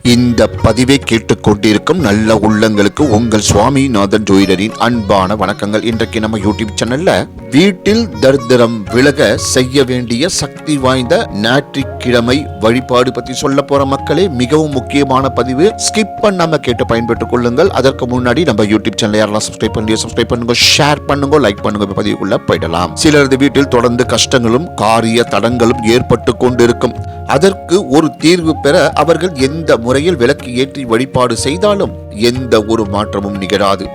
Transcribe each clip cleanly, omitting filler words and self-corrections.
இந்த பதிவை கேட்டுக்கொண்டிருக்கும் நல்ல உள்ளங்களுக்கு உங்கள் சுவாமிநாதன் ஜோதிடரின் அன்பான வணக்கங்கள். இன்றைக்கு நம்ம யூடியூப் சேனல்ல வீட்டில் தரித்திரம் விலக செய்ய வேண்டிய சக்தி வாய்ந்த ஞாயிற்றுக்கிழமை வழிபாடு பத்தி சொல்ல போற மக்களே. மிகவும் முக்கியமான பதிவு, ஸ்கிப் பண்ணாம கேட்டு பயன்பெற்றுக் கொள்ளுங்கள். அதற்கு முன்னாடி நம்ம யூடியூப் சேனல் யாரெல்லாம் சப்ஸ்கிரைப் பண்ணுங்க, ஷேர் பண்ணுங்க, லைக் பண்ணுங்க. பதிவுக்குள்ள போயிடலாம். சிலரது வீட்டில் தொடர்ந்து கஷ்டங்களும் காரிய தடங்களும் ஏற்பட்டு கொண்டிருக்கும். அதற்கு ஒரு தீர்வு பெற அவர்கள் எந்த முறையில் விளக்கு ஏற்றி வழிபாடு செய்தாலும் எந்த ஒரு மாற்றமும் நிகழாது.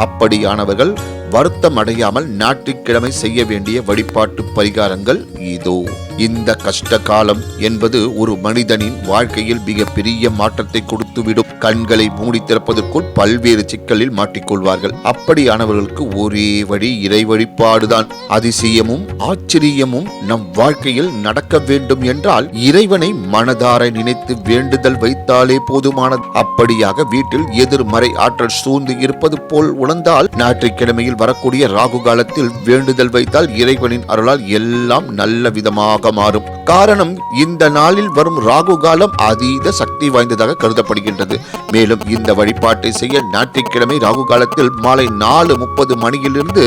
அப்படியானவர்கள் வருத்தம் அடையாமல் ஞாயிற்றுக்கிழமை செய்ய வேண்டிய வழிபாட்டு பரிகாரங்கள் இதோ. இந்த கஷ்ட காலம் என்பது ஒரு மனிதனின் வாழ்க்கையில் மிக பெரிய மாற்றத்தை கொடுத்துவிடும். கண்களை மூடி திறப்பதற்குள் பல்வேறு சிக்கலில் மாட்டிக்கொள்வார்கள். அப்படியானவர்களுக்கு ஒரே வழி இறை வழிபாடுதான். அதிசயமும் ஆச்சரியமும் நம் வாழ்க்கையில் நடக்க வேண்டும் என்றால் இறைவனை மனதார நினைத்து வேண்டுதல் வைத்தாலே போதுமானது. அப்படியாக வீட்டில் எதிர்மறை ஆற்றல் சூழ்ந்து இருப்பது போல் உணர்ந்தால் ஞாயிற்றுக்கிழமையில் வரக்கூடிய ராகு காலத்தில் வேண்டுதல் வைத்தால் இறைவனின் அருளால் எல்லாம் நல்ல விதமாக மாறும். காரணம், இந்த நாளில் வரும் ராகு காலம் அதீத சக்தி வாய்ந்ததாக கருதப்படுகின்றது. மேலும் இந்த வழிபாட்டை செய்ய ஞாயிற்றுக்கிழமை ராகு காலத்தில் மாலை 4:30 மணியிலிருந்து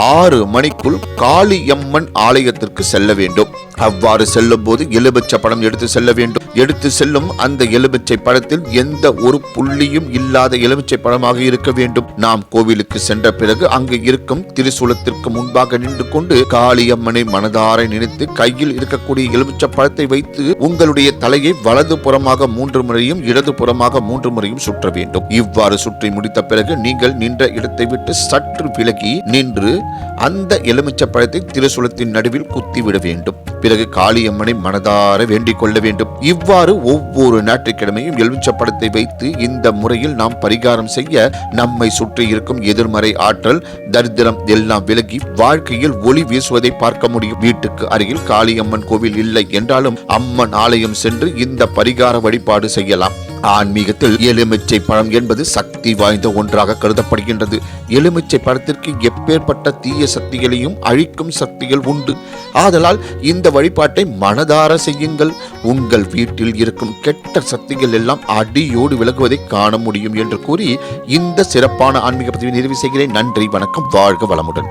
6 மணிக்குள் காளியம்மன் ஆலயத்திற்கு செல்ல வேண்டும். அவ்வாறு செல்லும் போது எலுமிச்சை பழம் எடுத்து செல்ல வேண்டும். எடுத்து செல்லும் அந்த எலுமிச்சை பழத்தில் எந்த ஒரு புள்ளியும் இல்லாத எலுமிச்சை பழமாக இருக்க வேண்டும். நாம் கோவிலுக்கு சென்ற பிறகு அங்கு இருக்கும் திரிசூலத்திற்கு முன்பாக நின்று கொண்டு காளியம்மனை மனதார நினைத்து கையில் இருக்கக்கூடிய எலுமிச்சை பழத்தை வைத்து உங்களுடைய தலையை வலது புறமாக 3 முறையும் இடது புறமாக 3 முறையும் சுற்ற வேண்டும். இவ்வாறு சுற்றி முடித்த பிறகு நீங்கள் நின்ற இடத்தை விட்டு சற்று விலகி நின்று அந்த எலுமிச்சை பழத்தை திரிசூலத்தின் நடுவில் குத்திவிட வேண்டும். பிறகு காளியம்மனை மனதார வேண்டிக் கொள்ள வேண்டும். இவ்வாறு ஒவ்வொரு ஞாயிற்றுக்கிழமையும் எலுமிச்சை பழத்தை வைத்து இந்த முறையில் நாம் பரிகாரம் செய்ய நம்மை சுற்றி இருக்கும் எதிர்மறை ஆற்றல் தரித்திரம் எல்லாம் விலகி வாழ்க்கையில் ஒளி வீசுவதை பார்க்க முடியும். வீட்டுக்கு அருகில் காளியம்மன் கோவில் இல்லை என்றாலும் அம்மன் ஆலயம் சென்று இந்த பரிகார வழிபாடு செய்யலாம். ஆன்மீகத்தில் எலுமிச்சை பழம் என்பது சக்தி வாய்ந்த ஒன்றாக கருதப்படுகின்றது. எலுமிச்சை பழத்திற்கு எப்பேற்பட்ட தீய சக்திகளையும் அழிக்கும் சக்திகள் உண்டு. ஆதலால் இந்த வழிபாட்டை மனதார செய்யுங்கள். உங்கள் வீட்டில் இருக்கும் கெட்ட சக்திகள் எல்லாம் அடியோடு விலகுவதை காண முடியும் என்று கூறி இந்த சிறப்பான ஆன்மீக பதிவை நிறைவு செய்கிறேன். நன்றி, வணக்கம், வாழ்க வளமுடன்.